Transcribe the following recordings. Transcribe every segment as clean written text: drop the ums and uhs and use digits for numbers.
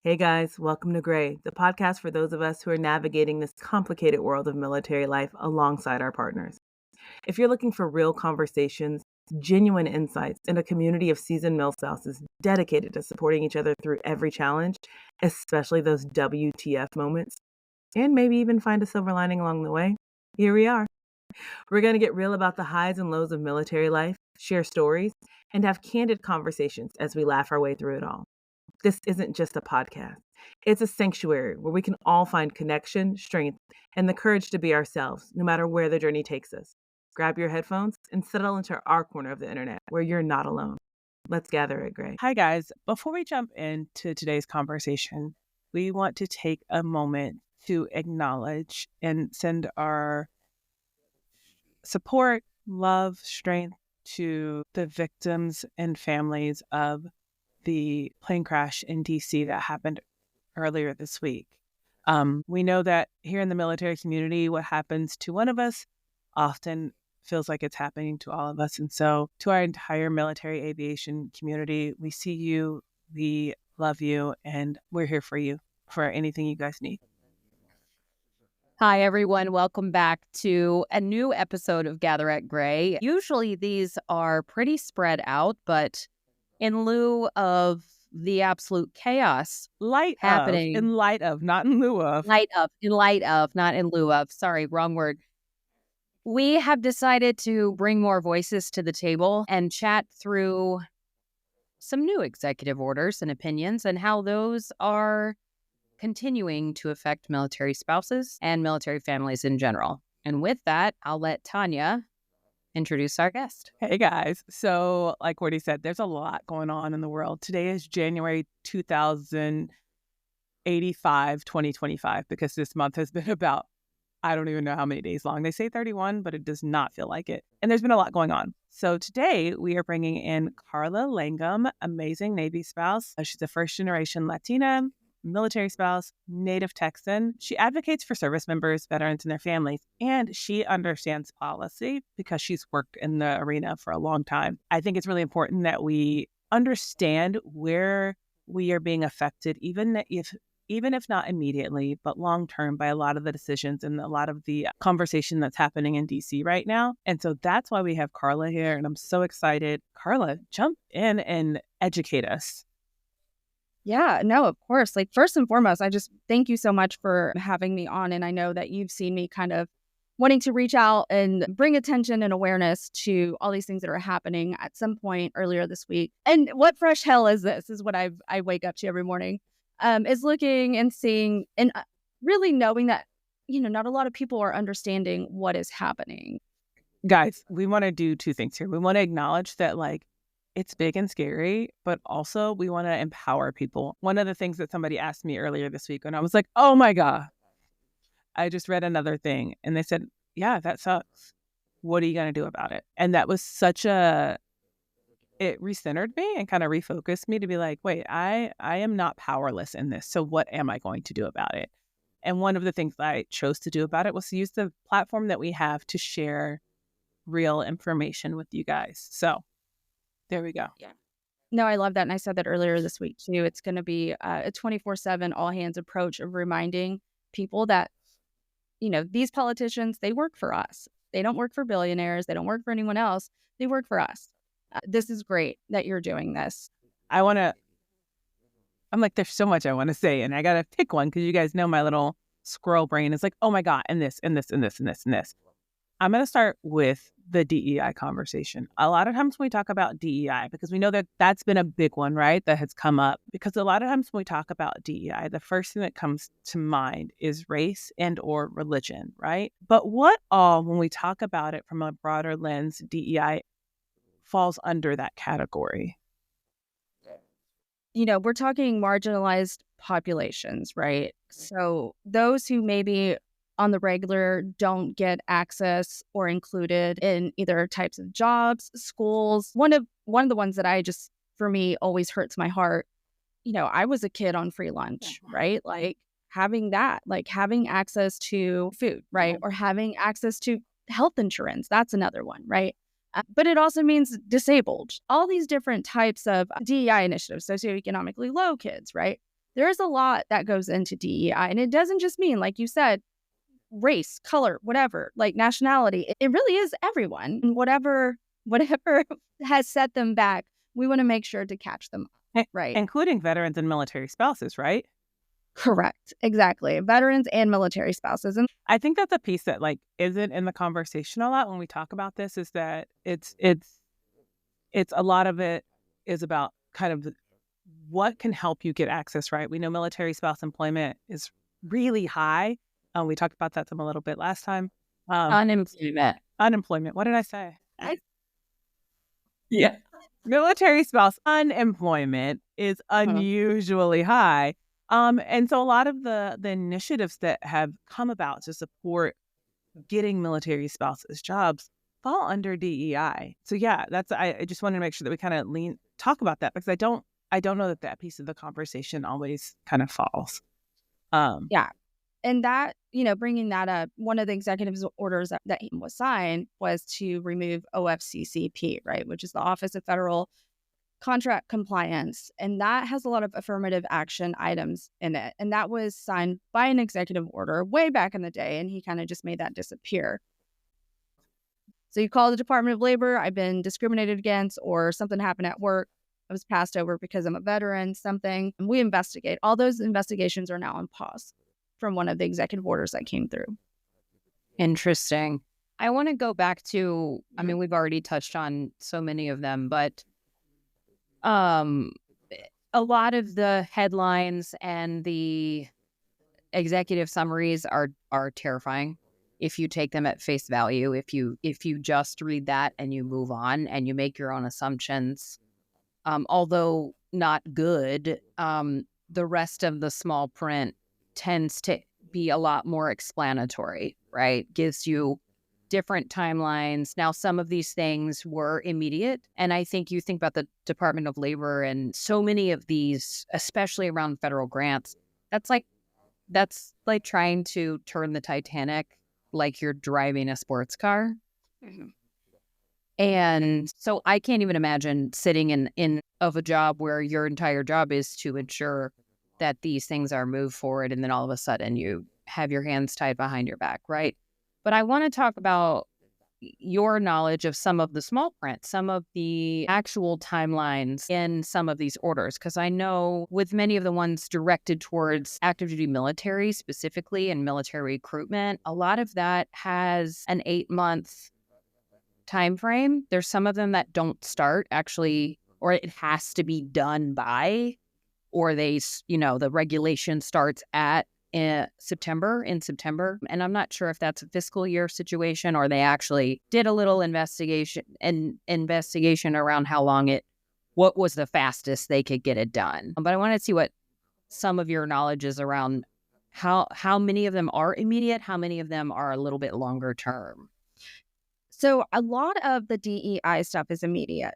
Hey guys, welcome to Gray, the podcast for those of us who are navigating this complicated world of military life alongside our partners. If you're looking for real conversations, genuine insights, and a community of seasoned mil spouses dedicated to supporting each other through every challenge, especially those WTF moments, and maybe even find a silver lining along the way, here we are. We're going to get real about the highs and lows of military life, share stories, and have candid conversations as we laugh our way through it all. This isn't just a podcast. It's a sanctuary where we can all find connection, strength, and the courage to be ourselves, no matter where the journey takes us. Grab your headphones and settle into our corner of the internet where you're not alone. Let's gather at Gray. Hi, guys. Before we jump into today's conversation, we want to take a moment to acknowledge and send our support, love, strength to the victims and families of the plane crash in DC that happened earlier this week. We know that here in the military community, what happens to one of us often feels like it's happening to all of us. And so to our entire military aviation community, we see you, we love you, and we're here for you for anything you guys need. Hi, everyone. Welcome back to a new episode of Gather at Gray. Usually these are pretty spread out, but in lieu of the absolute chaos happening. In light of, not in lieu of. In light of, not in lieu of. Sorry, wrong word. We have decided to bring more voices to the table and chat through some new executive orders and opinions and how those are continuing to affect military spouses and military families in general. And with that, I'll let Tanya introduce our guest. Hey, guys. So like Woody said, there's a lot going on in the world. Today is January 2025, because this month has been about, I don't even know how many days long. They say 31, but it does not feel like it. And there's been a lot going on. So today we are bringing in Karla Langham, amazing Navy spouse. She's a first-generation Latina, military spouse, native Texan. She advocates for service members, veterans, and their families, and she understands policy because she's worked in the arena for a long time. I think it's really important that we understand where we are being affected, even if not immediately, but long-term by a lot of the decisions and a lot of the conversation that's happening in DC right now. And so that's why we have Karla here, and I'm so excited. Karla, jump in and educate us. Yeah, no, of course. Like, first and foremost, I just thank you so much for having me on. And I know that you've seen me kind of wanting to reach out and bring attention and awareness to all these things that are happening at some point earlier this week. And what fresh hell is this, is what I wake up to every morning, is looking and seeing and really knowing that, not a lot of people are understanding what is happening. Guys, we want to do two things here. We want to acknowledge that, like, it's big and scary, but also we want to empower people. One of the things that somebody asked me earlier this week, and I was like, oh my God, I just read another thing. And they said, yeah, that sucks. What are you going to do about it? And that was it recentered me and kind of refocused me to be like, wait, I am not powerless in this. So what am I going to do about it? And one of the things that I chose to do about it was to use the platform that we have to share real information with you guys. So there we go. Yeah. No, I love that. And I said that earlier this week too. It's going to be a 24/7 all hands approach of reminding people that, these politicians, they work for us. They don't work for billionaires. They don't work for anyone else. They work for us. This is great that you're doing this. I'm like, there's so much I want to say, and I got to pick one because you guys know my little squirrel brain is like, oh my God, and this, and this, and this, and this, and this. I'm going to start with the DEI conversation. A lot of times when we talk about DEI, because we know that that's been a big one, right? That has come up. Because a lot of times when we talk about DEI, the first thing that comes to mind is race and or religion, right? But what all, when we talk about it from a broader lens, DEI falls under that category? We're talking marginalized populations, right? So those who maybe on the regular don't get access or included in either types of jobs, schools. One of the ones that for me, always hurts my heart. I was a kid on free lunch, right? Like having that, like having access to food, right? Or having access to health insurance. That's another one, right? But it also means disabled. All these different types of DEI initiatives, socioeconomically low kids, right? There's a lot that goes into DEI, and it doesn't just mean, like you said, race, color, whatever, like nationality. It really is everyone. And whatever has set them back, we want to make sure to catch them up, right? Including veterans and military spouses, right? Correct. Exactly. Veterans and military spouses. And I think that's a piece that like isn't in the conversation a lot when we talk about this, is that it's a lot of it is about kind of what can help you get access, right? We know military spouse employment is really high. We talked about that some a little bit last time. Unemployment. What did I say? Yeah. Military spouse unemployment is unusually high. And so a lot of the initiatives that have come about to support getting military spouses jobs fall under DEI. So yeah, I just wanted to make sure that we kind of talk about that, because I don't know that piece of the conversation always kind of falls. Yeah. And that, bringing that up, one of the executive orders that was signed was to remove OFCCP, right, which is the Office of Federal Contract Compliance. And that has a lot of affirmative action items in it. And that was signed by an executive order way back in the day. And he kind of just made that disappear. So you call the Department of Labor, I've been discriminated against, or something happened at work, I was passed over because I'm a veteran, something, and we investigate. All those investigations are now on pause from one of the executive orders that came through. Interesting. I want to go back to, I mean, we've already touched on so many of them, but a lot of the headlines and the executive summaries are terrifying if you take them at face value. If you just read that and you move on and you make your own assumptions, although not good, the rest of the small print tends to be a lot more explanatory, right? Gives you different timelines. Now, some of these things were immediate. And I think you think about the Department of Labor and so many of these, especially around federal grants, that's like trying to turn the Titanic like you're driving a sports car. Mm-hmm. And so I can't even imagine sitting in a job where your entire job is to ensure that these things are moved forward, and then all of a sudden you have your hands tied behind your back, right? But I want to talk about your knowledge of some of the small print, some of the actual timelines in some of these orders, because I know with many of the ones directed towards active duty military specifically and military recruitment, a lot of that has an 8-month time frame. There's some of them that don't start actually, or it has to be done by, or the regulation starts at September. And I'm not sure if that's a fiscal year situation or they actually did a little investigation around what was the fastest they could get it done. But I want to see what some of your knowledge is around how many of them are immediate, how many of them are a little bit longer term. So a lot of the DEI stuff is immediate.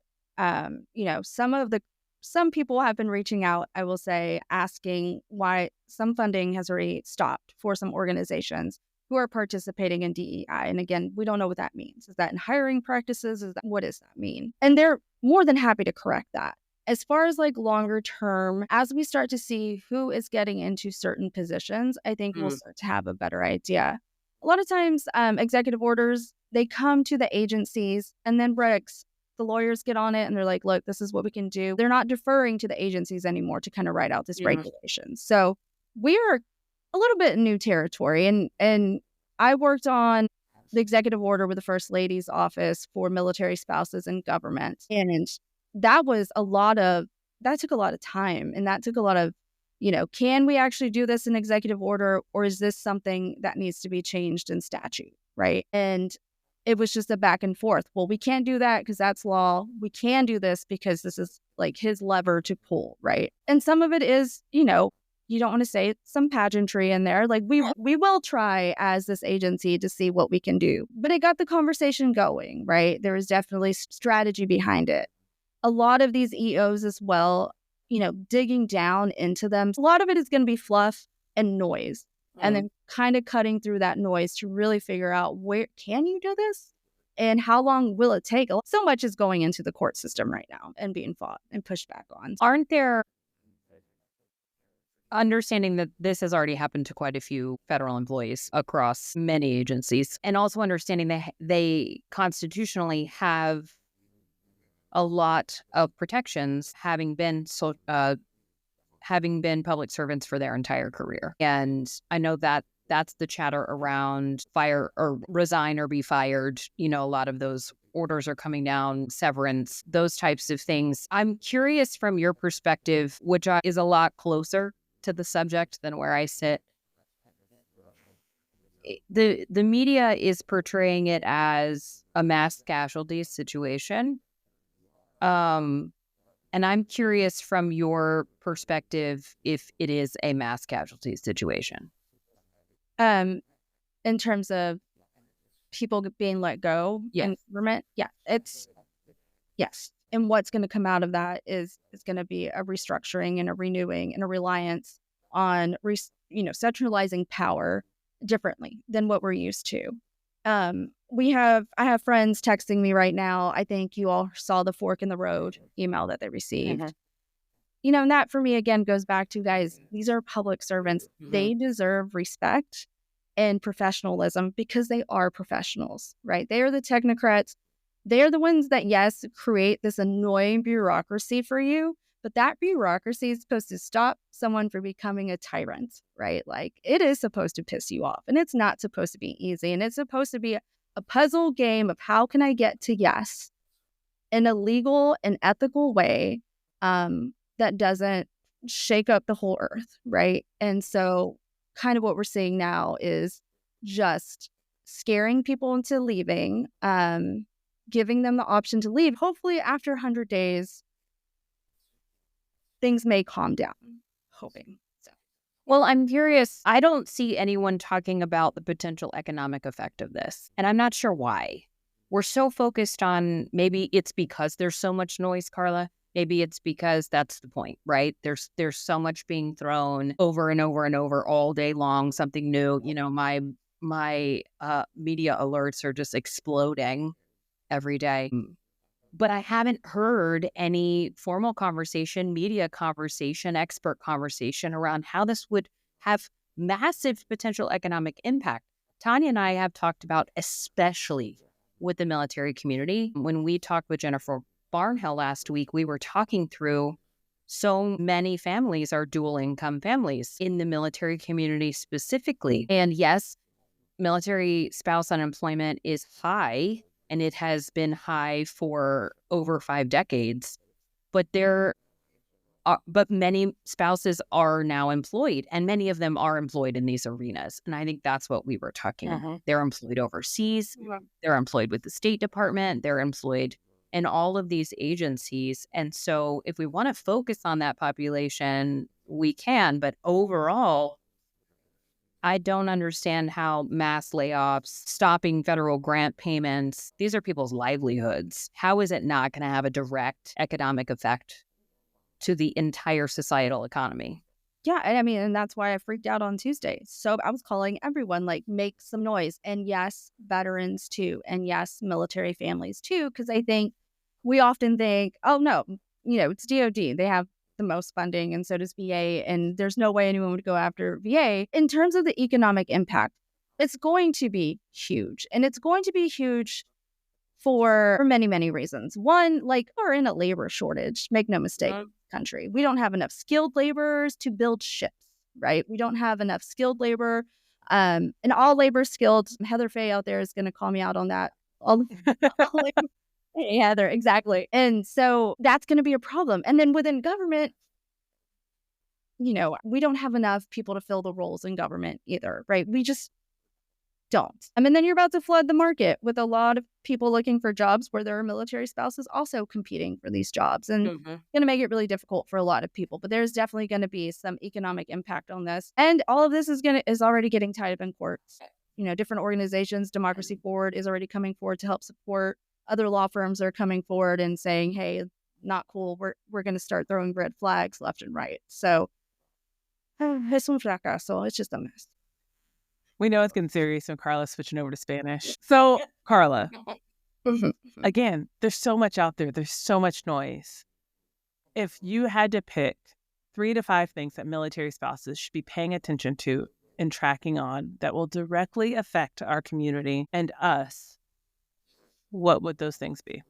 Some people have been reaching out, I will say, asking why some funding has already stopped for some organizations who are participating in DEI. And again, we don't know what that means. Is that in hiring practices? What does that mean? And they're more than happy to correct that. As far as like longer term, as we start to see who is getting into certain positions, I think we'll start to have a better idea. A lot of times, executive orders, they come to the agencies and then the lawyers get on it and they're like, look, this is what we can do. They're not deferring to the agencies anymore to kind of write out this regulation. So we are a little bit in new territory. And I worked on the executive order with the First Lady's office for military spouses in government. And that took a lot of time. And that took a lot of, can we actually do this in executive order, or is this something that needs to be changed in statute, right? And it was just a back and forth. Well, we can't do that because that's law. We can do this because this is like his lever to pull, right? And some of it is, you don't want to say some pageantry in there. Like we will try as this agency to see what we can do. But it got the conversation going, right? There is definitely strategy behind it. A lot of these EOs as well, digging down into them. A lot of it is going to be fluff and noise. And then kind of cutting through that noise to really figure out where can you do this and how long will it take? So much is going into the court system right now and being fought and pushed back on. Aren't there understanding that this has already happened to quite a few federal employees across many agencies, and also understanding that they constitutionally have a lot of protections, having been public servants for their entire career. And I know that that's the chatter around fire or resign or be fired. A lot of those orders are coming down, severance, those types of things. I'm curious from your perspective, which is a lot closer to the subject than where I sit. The media is portraying it as a mass casualty situation. And I'm curious from your perspective if it is a mass casualty situation. In terms of people being let go in government, yes. And what's going to come out of that is going to be a restructuring and a renewing and a reliance on centralizing power differently than what we're used to. I have friends texting me right now. I think you all saw the fork in the road email that they received. Mm-hmm. And that for me again goes back to, guys, these are public servants. Mm-hmm. They deserve respect and professionalism because they are professionals, right? They are the technocrats. They are the ones that, yes, create this annoying bureaucracy for you, but that bureaucracy is supposed to stop someone from becoming a tyrant, right? Like, it is supposed to piss you off, and it's not supposed to be easy, and it's supposed to be a puzzle game of how can I get to yes in a legal and ethical way that doesn't shake up the whole earth, right? And so kind of what we're seeing now is just scaring people into leaving, giving them the option to leave. Hopefully after 100 days, things may calm down. Hoping. So. Well, I'm curious. I don't see anyone talking about the potential economic effect of this. And I'm not sure why. We're so focused on, maybe it's because there's so much noise, Karla. Maybe it's because that's the point, right? There's so much being thrown over and over and over all day long, something new. My media alerts are just exploding every day. But I haven't heard any formal conversation, media conversation, expert conversation around how this would have massive potential economic impact. Tanya and I have talked about, especially with the military community. When we talked with Jennifer Barnhill last week, we were talking through so many families are dual income families in the military community specifically. And yes, military spouse unemployment is high, and it has been high for over 5 decades. But many spouses are now employed, and many of them are employed in these arenas. And I think that's what we were talking about. They're employed overseas. They're employed with the State Department. They're employed in all of these agencies. And so if we want to focus on that population, we can. But overall, I don't understand how mass layoffs, stopping federal grant payments, these are people's livelihoods. How is it not going to have a direct economic effect to the entire societal economy? Yeah, and that's why I freaked out on Tuesday. So I was calling everyone, like, make some noise. And yes, veterans too. And yes, military families too. Because I think we often think, oh, no, it's DOD. They have the most funding, and so does VA. And there's no way anyone would go after VA. In terms of the economic impact, it's going to be huge. And it's going to be huge for many, many reasons. One, like, we're in a labor shortage. Make no mistake, country. We don't have enough skilled laborers to build ships, right? We don't have enough skilled labor. And all labor skilled. Heather Faye out there is going to call me out on that. Hey, Heather, exactly. And so that's going to be a problem. And then within government, we don't have enough people to fill the roles in government either, right? We just don't. And then you're about to flood the market with a lot of people looking for jobs where there are military spouses also competing for these jobs, and going to make it really difficult for a lot of people. But there's definitely going to be some economic impact on this. And all of this is already getting tied up in courts. Different organizations, Democracy Forward is already coming forward to help support. Other law firms are coming forward and saying, hey, not cool. We're going to start throwing red flags left and right. So es un fracaso. It's just a mess. We know it's getting serious when Karla's switching over to Spanish. So, Karla, again, there's so much out there. There's so much noise. If you had to pick 3 to 5 things that military spouses should be paying attention to and tracking on that will directly affect our community and us, what would those things be?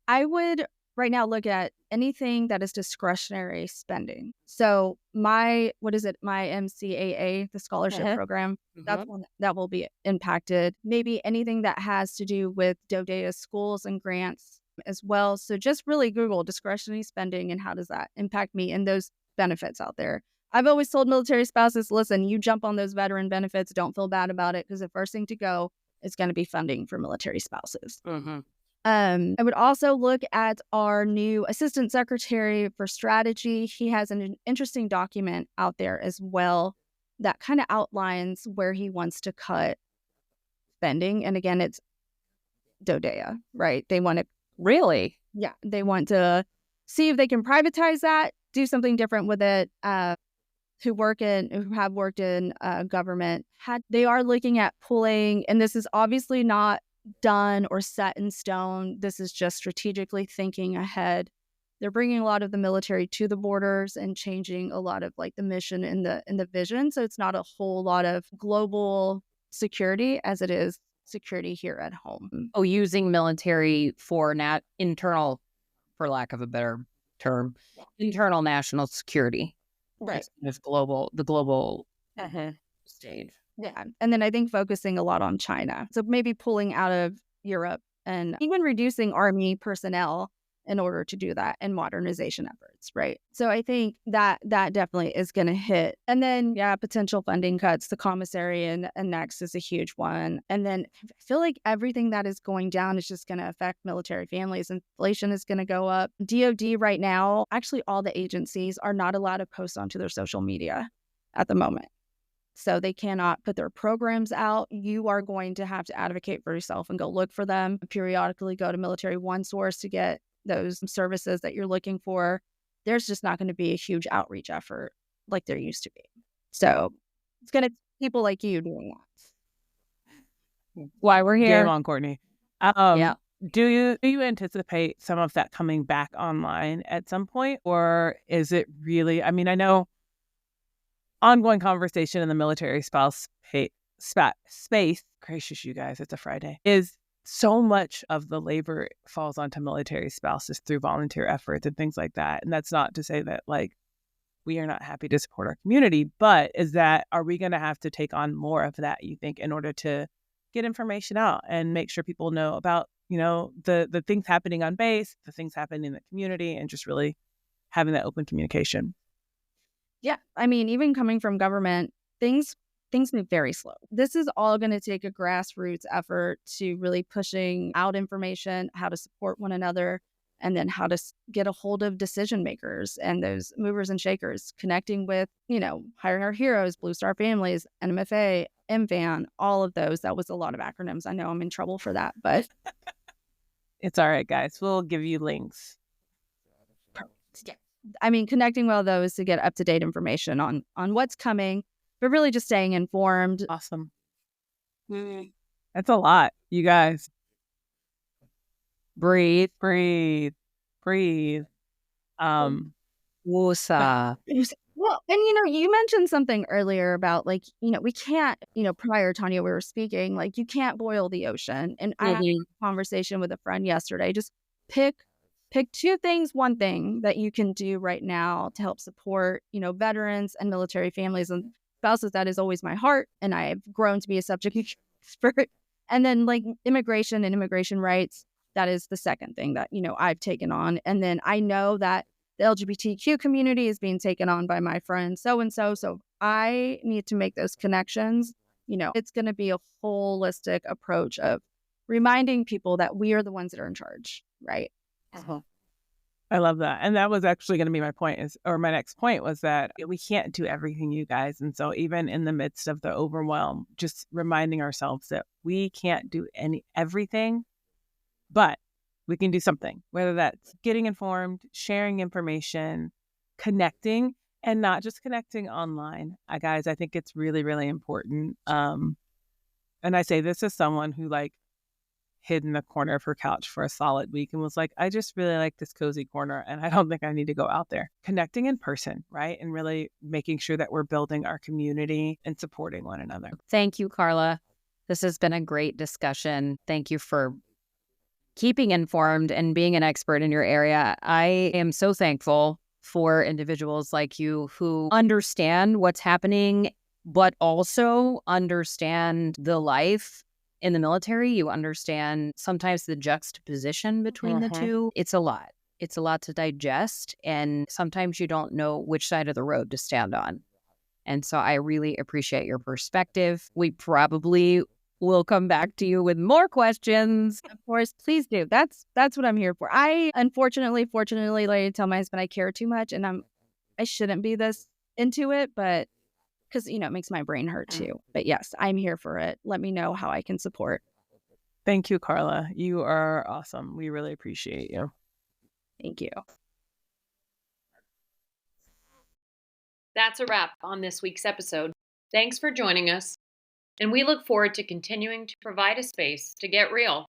I would right now look at anything that is discretionary spending. So my MCAA, the scholarship program, that's one that will be impacted. Maybe anything that has to do with DODEA schools and grants as well. So just really Google discretionary spending and how does that impact me and those benefits out there. I've always told military spouses, listen, you jump on those veteran benefits, don't feel bad about it, because the first thing to go is going to be funding for military spouses. I would also look at our new Assistant Secretary for Strategy. He has an interesting document out there as well that kind of outlines where he wants to cut spending. And again, it's DODEA, right? They want to Really? they want to see if they can privatize that, do something different with it. Who have worked in government, they are looking at pulling, and this is obviously not done or set in stone. This is just strategically thinking ahead. They're bringing a lot of the military to the borders and changing a lot of like the mission and the vision. So it's not a whole lot of global security as it is security here at home. Oh, using military for internal, for lack of a better term, internal national security. Right. The global stage. Yeah. And then I think focusing a lot on China. So maybe pulling out of Europe and even reducing Army personnel in order to do that and modernization efforts, right? So I think that definitely is going to hit. And then, potential funding cuts, the commissary and next is a huge one. And then I feel like everything that is going down is just going to affect military families. Inflation is going to go up. DOD right now, actually all the agencies are not allowed to post onto their social media at the moment. So they cannot put their programs out. You are going to have to advocate for yourself and go look for them. Periodically go to Military One Source to get those services that you're looking for. There's just not going to be a huge outreach effort like there used to be. So it's going to be people like you doing that. Why we're here. Game on, Courtney. Do you anticipate some of that coming back online at some point, or is it really? I mean, I know ongoing conversation in the military spouse space. Gracious, you guys, it's a Friday. Is so much of the labor falls onto military spouses through volunteer efforts and things like that. And that's not to say that like we are not happy to support our community, but are we going to have to take on more of that, you think, in order to get information out and make sure people know about, the things happening on base, the things happening in the community, and just really having that open communication? Yeah. I mean, even coming from government, things move very slow. This is all going to take a grassroots effort to really pushing out information, how to support one another, and then how to get a hold of decision makers and those movers and shakers, connecting with, Hiring Our Heroes, Blue Star Families, NMFA, MVAN, all of those. That was a lot of acronyms. I know I'm in trouble for that, but it's all right, guys. We'll give you links. Yeah. I mean, connecting with all those to get up-to-date information on what's coming, but really just staying informed. Awesome. That's a lot, you guys. Breathe. Woosah. Well, and you mentioned something earlier about we can't, prior, Tanya, we were speaking, you can't boil the ocean. And I had a conversation with a friend yesterday. Just pick two things, one thing that you can do right now to help support, veterans and military families and spouses. That is always my heart. And I've grown to be a subject expert. And then immigration and immigration rights, that is the second thing that, I've taken on. And then I know that the LGBTQ community is being taken on by my friend so-and-so. So I need to make those connections. It's going to be a holistic approach of reminding people that we are the ones that are in charge, right? I love that. And that was actually going to be my point my next point was that we can't do everything, you guys. And so even in the midst of the overwhelm, just reminding ourselves that we can't do everything, but we can do something, whether that's getting informed, sharing information, connecting, and not just connecting online. Guys, I think it's really, really important. And I say this as someone who hid in the corner of her couch for a solid week and was like, I just really like this cozy corner and I don't think I need to go out there. Connecting in person, right? And really making sure that we're building our community and supporting one another. Thank you, Karla. This has been a great discussion. Thank you for keeping informed and being an expert in your area. I am so thankful for individuals like you who understand what's happening, but also understand the life in the military. You understand sometimes the juxtaposition between the two. It's a lot. It's a lot to digest. And sometimes you don't know which side of the road to stand on. And so I really appreciate your perspective. We probably will come back to you with more questions. Of course, please do. That's what I'm here for. I fortunately, like I tell my husband I care too much, and I shouldn't be this into it, but because it makes my brain hurt too. But yes, I'm here for it. Let me know how I can support. Thank you, Karla. You are awesome. We really appreciate you. Thank you. That's a wrap on this week's episode. Thanks for joining us, and we look forward to continuing to provide a space to get real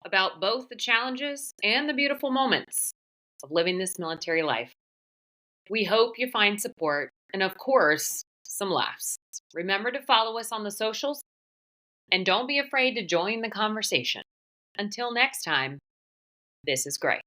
about both the challenges and the beautiful moments of living this military life. We hope you find support and, of course, some laughs. Remember to follow us on the socials, and don't be afraid to join the conversation. Until next time, this is Gray.